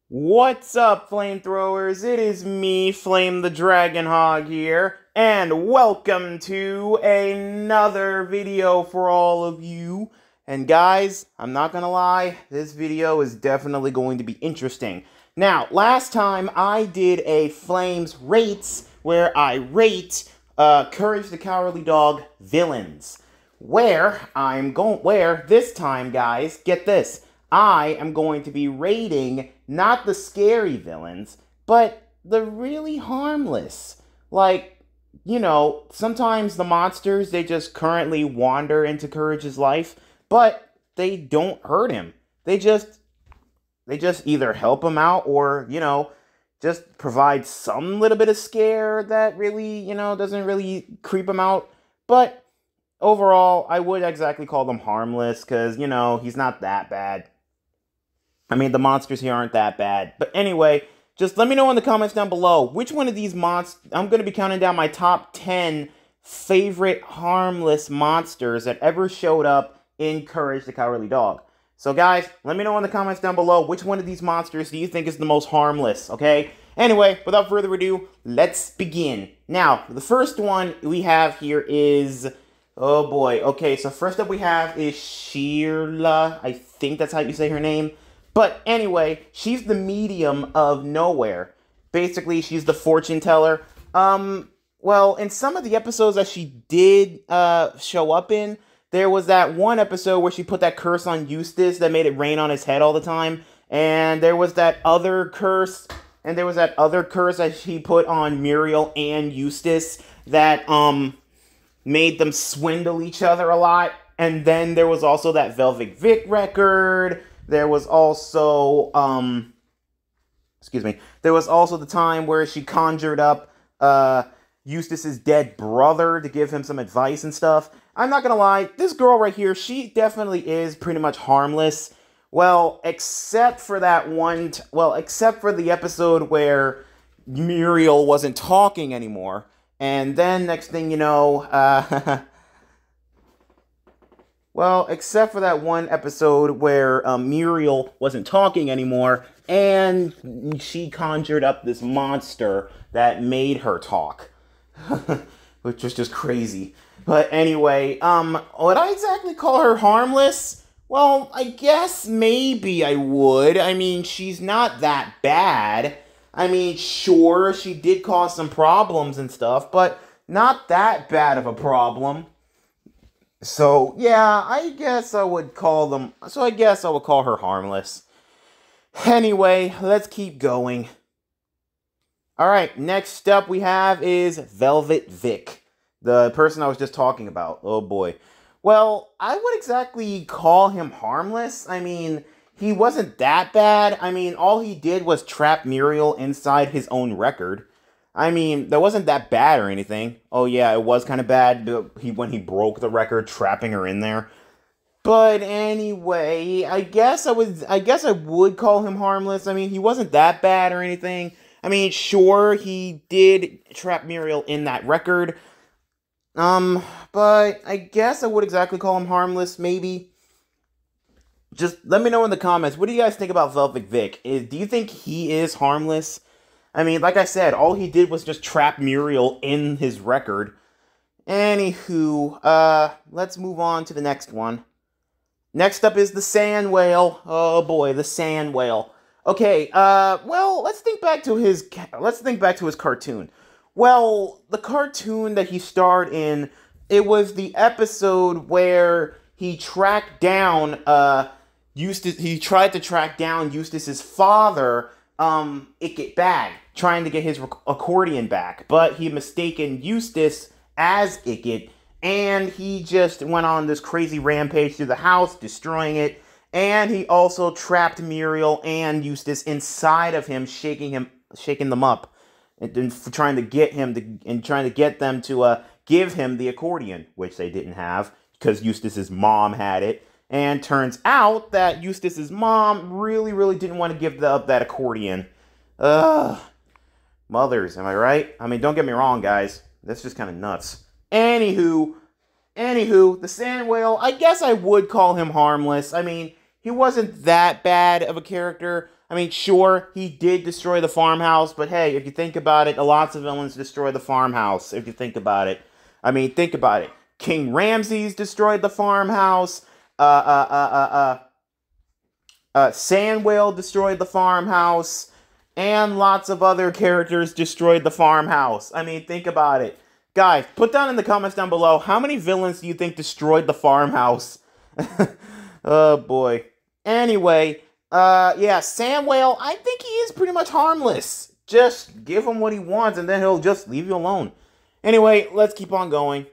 What's up, flamethrowers? It is me, Flame the Dragon Hog here, and welcome to another video for all of you. And guys, I'm not gonna lie, this video is definitely going to be interesting. Now, last time I did a Flames Rates, where I rate Courage the Cowardly Dog villains. Where this time, guys, get this, I am going to be rating not the scary villains, but the really harmless. Like, you know, sometimes the monsters, they just currently wander into Courage's life, but they don't hurt him. They just either help him out or, you know, just provide some little bit of scare that really, you know, doesn't really creep him out. But overall, I would exactly call them harmless because, you know, he's not that bad. I mean, the monsters here aren't that bad. But anyway, just let me know in the comments down below which one of these monsters. I'm going to be counting down my top 10 favorite harmless monsters that ever showed up in Courage the Cowardly Dog. So guys, let me know in the comments down below which one of these monsters do you think is the most harmless, okay? Anyway, without further ado, let's begin. Now, the first one we have here is... oh boy, okay, so first up we have is Sheira. I think that's how you say her name. But anyway, she's the medium of Nowhere. Basically, she's the fortune teller. Well, in some of the episodes that she did show up in, there was that one episode where she put that curse on Eustace that made it rain on his head all the time. And there was that other curse, that she put on Muriel and Eustace that made them swindle each other a lot. And then there was also that Velic record. There was also, there was also the time where she conjured up, Eustace's dead brother to give him some advice and stuff. I'm not gonna lie, this girl right here, she definitely is pretty much harmless. Well, except for that one, except for the episode where Muriel wasn't talking anymore. And then, next thing you know, well, except for that one episode where Muriel wasn't talking anymore, and she conjured up this monster that made her talk. Which was just crazy. But anyway, would I exactly call her harmless? Well, I guess maybe I would. I mean, she's not that bad. I mean, sure, she did cause some problems and stuff, but not that bad of a problem. So, yeah, I guess I would call her harmless. Anyway, let's keep going. Alright, next up we have is Velvet Vic. The person I was just talking about. Oh boy. Well, I would exactly call him harmless. I mean, he wasn't that bad. I mean, all he did was trap Muriel inside his own record. I mean, that wasn't that bad or anything. Oh yeah, it was kind of bad when he broke the record, trapping her in there. But anyway, I guess I would call him harmless. I mean, he wasn't that bad or anything. I mean, sure, he did trap Muriel in that record. But I guess I would exactly call him harmless, maybe. Just let me know in the comments, what do you guys think about Velvet Vic? Do you think he is harmless? I mean, like I said, all he did was just trap Muriel in his record. Anywho, let's move on to the next one. Next up is the SandWhale. Oh boy, the SandWhale. Okay, well, let's think back to his cartoon. Well, the cartoon that he starred in, it was the episode where he tracked down, he tried to track down Eustace's father, Icket Bag, trying to get his accordion back, but he mistaken Eustace as Icket, and he just went on this crazy rampage through the house, destroying it, and he also trapped Muriel and Eustace inside of him, shaking them up, and trying to get them to give him the accordion, which they didn't have because Eustace's mom had it. And turns out that Eustace's mom really, really didn't want to give up that accordion. Ugh. Mothers, am I right? I mean, don't get me wrong, guys. That's just kind of nuts. Anywho, the SandWhale, I guess I would call him harmless. I mean, he wasn't that bad of a character. I mean, sure, he did destroy the farmhouse, but hey, if you think about it, lots of villains destroy the farmhouse, if you think about it. I mean, think about it. King Ramses destroyed the farmhouse. SandWhale destroyed the farmhouse. And lots of other characters destroyed the farmhouse. I mean, think about it. Guys, put down in the comments down below, how many villains do you think destroyed the farmhouse? Oh, boy. Anyway, yeah, SandWhale, I think he is pretty much harmless. Just give him what he wants, and then he'll just leave you alone. Anyway, let's keep on going.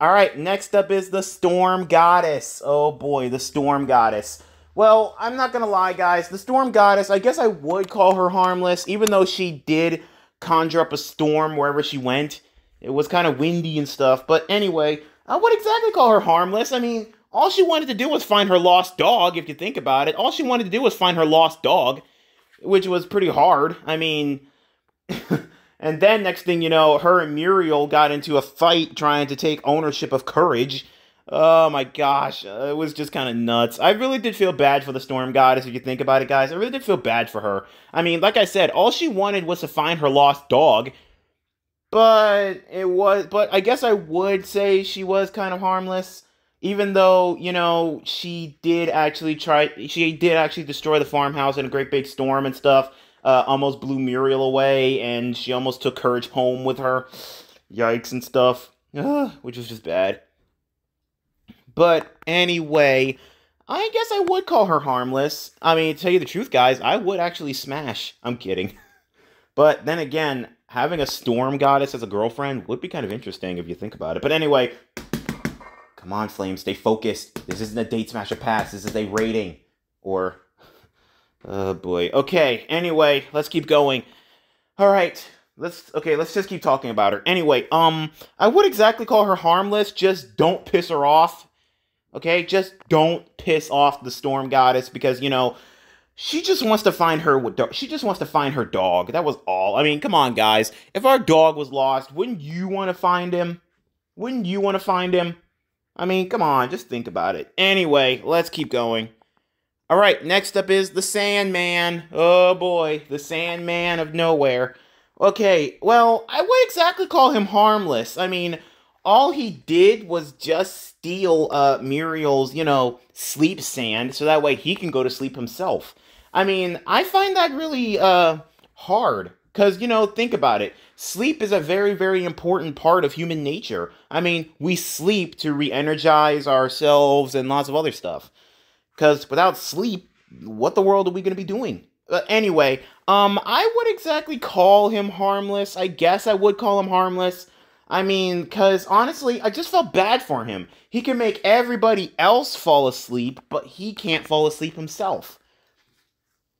Alright, next up is the Storm Goddess. Oh, boy, the Storm Goddess. Well, I'm not gonna lie, guys. The Storm Goddess, I guess I would call her harmless, even though she did conjure up a storm wherever she went. It was kind of windy and stuff. But anyway, I would exactly call her harmless. I mean, all she wanted to do was find her lost dog, if you think about it. All she wanted to do was find her lost dog, which was pretty hard. I mean, and then next thing you know, her and Muriel got into a fight trying to take ownership of Courage. Oh my gosh, it was just kind of nuts. I really did feel bad for the Storm Goddess, if you think about it, guys. I really did feel bad for her. I mean, like I said, all she wanted was to find her lost dog. But I guess I would say she was kind of harmless. Even though, you know, she did actually destroy the farmhouse in a great big storm and stuff. Almost blew Muriel away, and she almost took Courage home with her. Yikes and stuff. Which was just bad. But anyway, I guess I would call her harmless. I mean, to tell you the truth, guys, I would actually smash. I'm kidding. But then again, having a Storm Goddess as a girlfriend would be kind of interesting if you think about it. But anyway, come on, Flame, stay focused. This isn't a Date Smash or Pass. This is a rating. Or, oh boy. Okay, anyway, let's keep going. Alright. Let's just keep talking about her. Anyway, I would exactly call her harmless. Just don't piss her off. Okay, just don't piss off the Storm Goddess because, you know, she just wants to find her dog. That was all. I mean, come on, guys. If our dog was lost, wouldn't you want to find him? Wouldn't you want to find him? I mean, come on, just think about it. Anyway, let's keep going. All right, next up is the Sandman. Oh boy, the Sandman of Nowhere. Okay, well, I would exactly call him harmless. I mean, all he did was just steal Muriel's, you know, sleep sand, so that way he can go to sleep himself. I mean, I find that really hard, because, you know, think about it. Sleep is a very, very important part of human nature. I mean, we sleep to re-energize ourselves and lots of other stuff. Because without sleep, what the world are we going to be doing? Anyway, I would exactly call him harmless. I guess I would call him harmless. I mean, because honestly, I just felt bad for him. He can make everybody else fall asleep, but he can't fall asleep himself.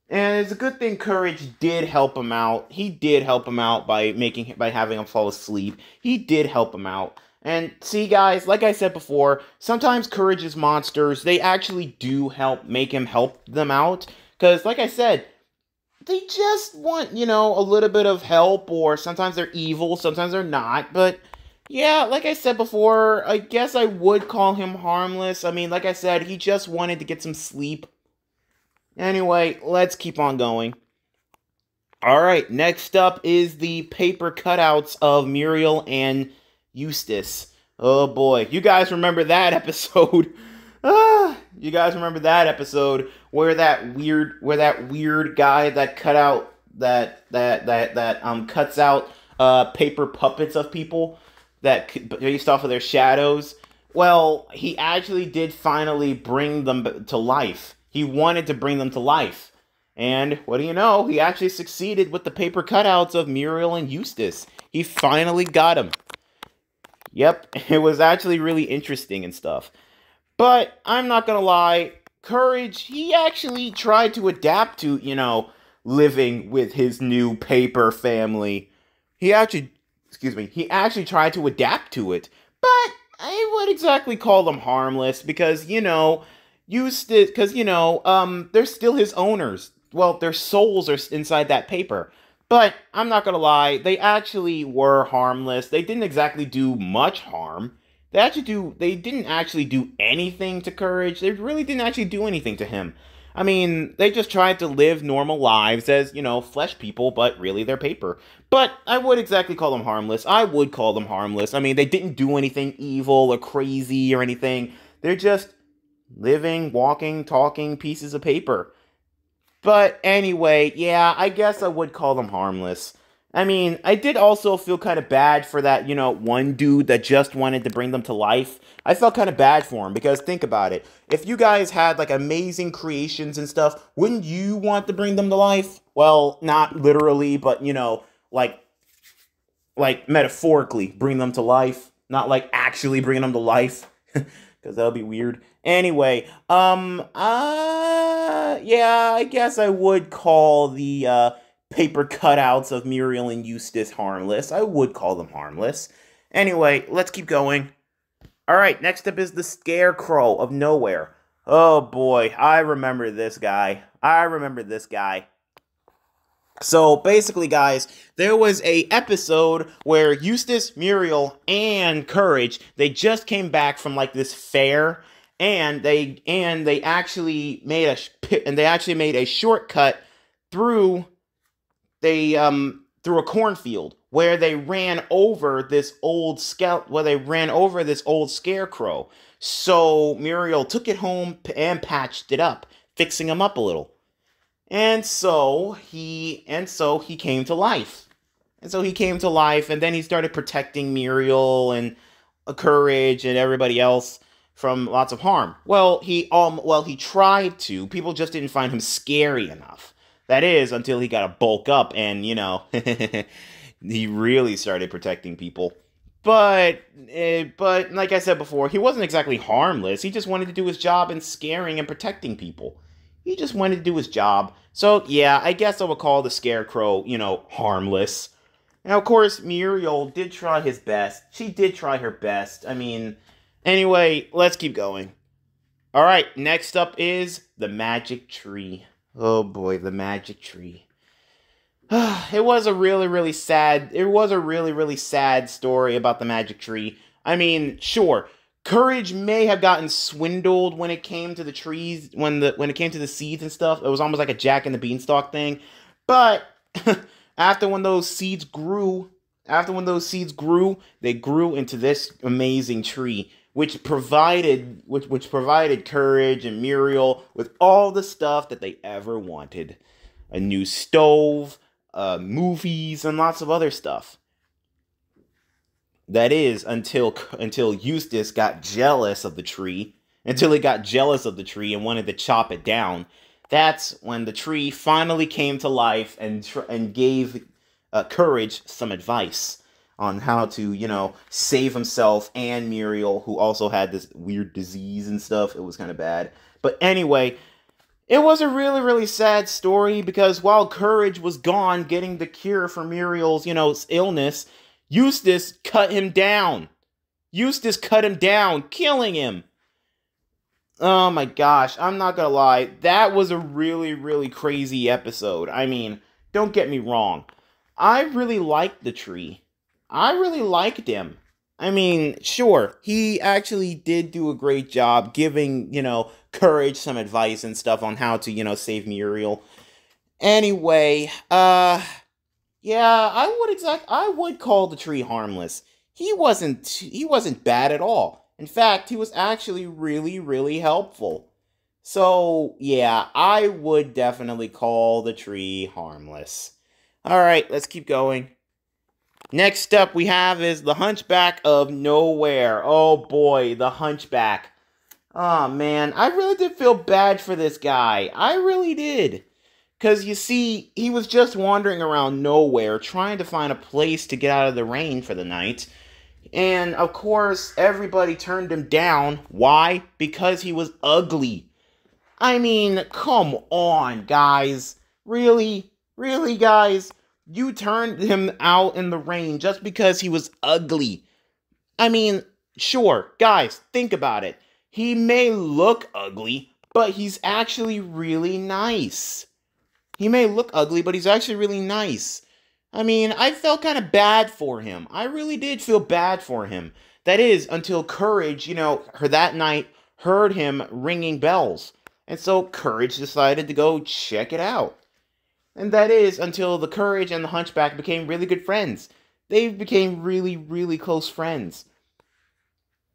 And it's a good thing Courage did help him out. He did help him out by having him fall asleep. He did help him out. And see, guys, like I said before, sometimes Courage's monsters, they actually do make him help them out. Because, like I said, they just want, you know, a little bit of help, or sometimes they're evil, sometimes they're not. But, yeah, like I said before, I guess I would call him harmless. I mean, like I said, he just wanted to get some sleep. Anyway, let's keep on going. Alright, next up is the paper cutouts of Muriel and Eustace. Oh boy, you guys remember that episode? You guys remember that episode where that weird guy that cuts out paper puppets of people based off of their shadows? Well, he actually did finally bring them to life. He wanted to bring them to life. And what do you know? He actually succeeded with the paper cutouts of Muriel and Eustace. He finally got them. Yep, it was actually really interesting and stuff. But I'm not gonna lie, Courage, he actually tried to adapt to, you know, living with his new paper family. He actually tried to adapt to it. But I would exactly call them harmless because, you know, they're still his owners. Well, their souls are inside that paper. But I'm not gonna lie, they actually were harmless. They didn't exactly do much harm. they didn't actually do anything to Courage. They really didn't actually do anything to him. I mean, they just tried to live normal lives as, flesh people, but really they're paper. But I would exactly call them harmless. I would call them harmless. I mean, they didn't do anything evil or crazy or anything. They're just living, walking, talking pieces of paper. But anyway, yeah, I guess I would call them harmless. I mean, I did also feel kind of bad for that, one dude that just wanted to bring them to life. I felt kind of bad for him because think about it. If you guys had like amazing creations and stuff, wouldn't you want to bring them to life? Well, not literally, but like metaphorically bring them to life, not like actually bringing them to life. Because that would be weird. Anyway, yeah, I guess I would call the, paper cutouts of Muriel and Eustace harmless. I would call them harmless. Anyway, let's keep going. Alright, next up is the Scarecrow of Nowhere. Oh boy, I remember this guy. So basically, guys, there was a episode where Eustace, Muriel, and Courage, they just came back from like this fair, and they actually made a shortcut through through a cornfield where they ran over this old scarecrow. So Muriel took it home and patched it up, fixing him up a little. And so he came to life. And then he started protecting Muriel and Courage and everybody else from lots of harm. Well, he tried to. People just didn't find him scary enough. That is, until he got to bulk up and, he really started protecting people. But like I said before, he wasn't exactly harmless. He just wanted to do his job in scaring and protecting people. He just wanted to do his job. So, yeah, I guess I would call the Scarecrow, harmless. Now, of course, Muriel did try his best. She did try her best. I mean, anyway, let's keep going. Alright, next up is the magic tree. Oh boy, the magic tree. It was a really, really sad story about the magic tree. I mean, sure, Courage may have gotten swindled when it came to the trees, when it came to the seeds and stuff. It was almost like a Jack and the Beanstalk thing. But after when those seeds grew, they grew into this amazing tree, which provided Courage and Muriel with all the stuff that they ever wanted. A new stove, movies, and lots of other stuff. That is, until Eustace got jealous of the tree. Until he got jealous of the tree and wanted to chop it down. That's when the tree finally came to life and gave Courage some advice on how to, save himself and Muriel, who also had this weird disease and stuff. It was kind of bad. But anyway, it was a really, really sad story because while Courage was gone getting the cure for Muriel's, illness, Eustace cut him down. Killing him. Oh my gosh, I'm not gonna lie. That was a really, really crazy episode. I mean, don't get me wrong. I really liked the tree. I really liked him. I mean, sure, he actually did do a great job giving, Courage some advice and stuff on how to, save Muriel. Anyway, yeah, I would call the tree harmless. He wasn't bad at all. In fact, he was actually really, really helpful. So, yeah, I would definitely call the tree harmless. Alright, let's keep going. Next up we have is the Hunchback of Nowhere. Oh boy, the Hunchback. Oh man, I really did feel bad for this guy. I really did. Because you see, he was just wandering around nowhere, trying to find a place to get out of the rain for the night. And of course, everybody turned him down. Why? Because he was ugly. I mean, come on, guys. Really? Really, guys? You turned him out in the rain just because he was ugly. I mean, sure, guys, think about it. He may look ugly, but he's actually really nice. He may look ugly, but he's actually really nice. I mean, I felt kind of bad for him. I really did feel bad for him. That is, until Courage, her that night heard him ringing bells. And so Courage decided to go check it out. And that is until the Courage and the Hunchback became really good friends. They became really, really close friends.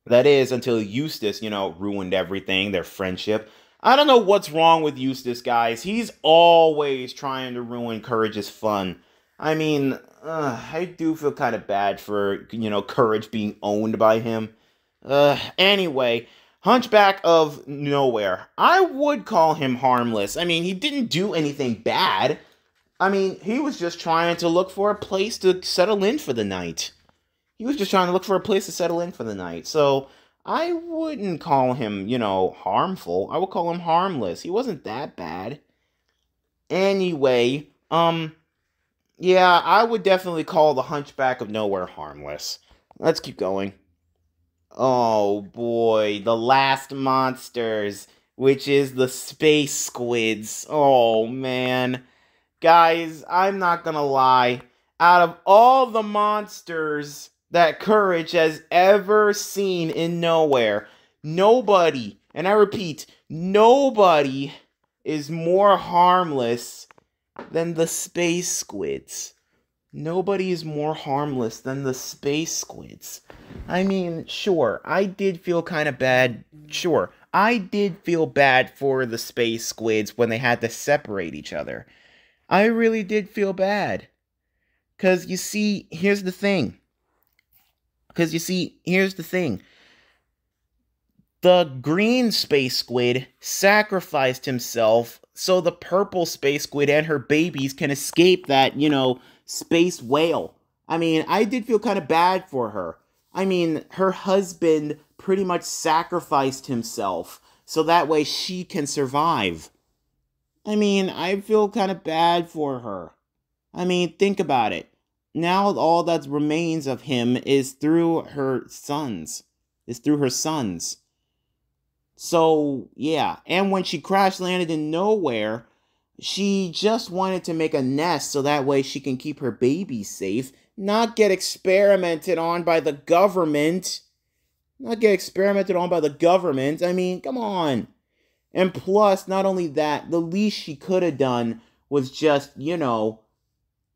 That is until Eustace, ruined everything, their friendship. I don't know what's wrong with Eustace, guys. He's always trying to ruin Courage's fun. I mean, I do feel kind of bad for, Courage being owned by him. Anyway, Hunchback of Nowhere. I would call him harmless. I mean, he didn't do anything bad. I mean, he was just trying to look for a place to settle in for the night. He was just trying to look for a place to settle in for the night. So, I wouldn't call him, harmful. I would call him harmless. He wasn't that bad. Anyway, yeah, I would definitely call the Hunchback of Nowhere harmless. Let's keep going. Oh boy, the last monsters, which is the space squids. Oh man. Guys, I'm not gonna lie. Out of all the monsters that Courage has ever seen in Nowhere, nobody, and I repeat, nobody is more harmless than the space squids. Nobody is more harmless than the space squids. I mean, sure, I did feel kind of bad. Sure, I did feel bad for the space squids when they had to separate each other. I really did feel bad. Because, you see, here's the thing. The green space squid sacrificed himself so the purple space squid and her babies can escape that, space whale. I mean, I did feel kind of bad for her. I mean, her husband pretty much sacrificed himself so that way she can survive. I mean, I feel kind of bad for her. I mean, think about it. Now all that remains of him is through her sons. So, yeah. And when she crash landed in Nowhere, she just wanted to make a nest so that way she can keep her babies safe, not get experimented on by the government. I mean, come on. And plus, not only that, the least she could have done was just,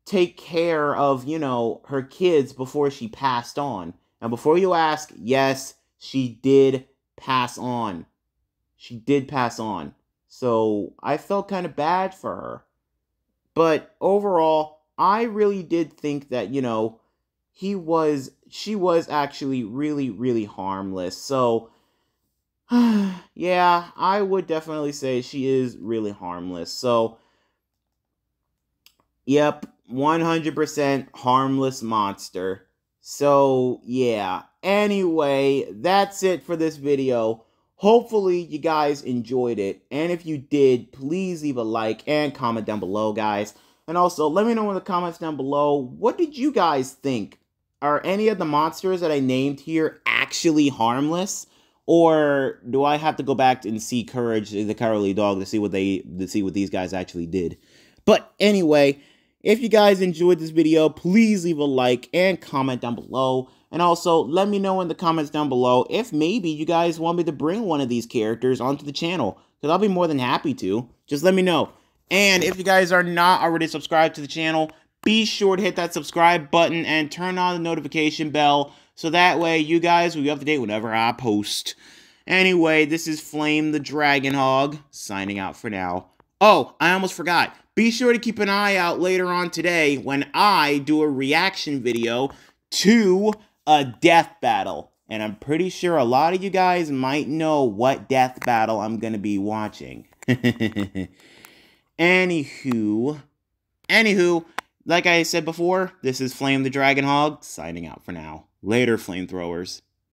take care of, her kids before she passed on. And before you ask, yes, she did pass on. So, I felt kind of bad for her. But overall, I really did think that, she was actually really, really harmless. So, yeah, I would definitely say she is really harmless. So, yep, 100% harmless monster. So, yeah. Anyway, that's it for this video. Hopefully, you guys enjoyed it. And if you did, please leave a like and comment down below, guys. And also, let me know in the comments down below, what did you guys think? Are any of the monsters that I named here actually harmless? Or do I have to go back and see Courage, the Cowardly Dog, to see what these guys actually did? But anyway, if you guys enjoyed this video, please leave a like and comment down below. And also, let me know in the comments down below if maybe you guys want me to bring one of these characters onto the channel. Because I'll be more than happy to. Just let me know. And if you guys are not already subscribed to the channel, be sure to hit that subscribe button and turn on the notification bell. So that way you guys will be up to date whenever I post. Anyway, this is Flame the Dragon Hog, signing out for now. Oh, I almost forgot. Be sure to keep an eye out later on today when I do a reaction video to a death battle. And I'm pretty sure a lot of you guys might know what death battle I'm going to be watching. Anywho, like I said before, this is Flame the Dragon Hog, signing out for now. Later, flamethrowers.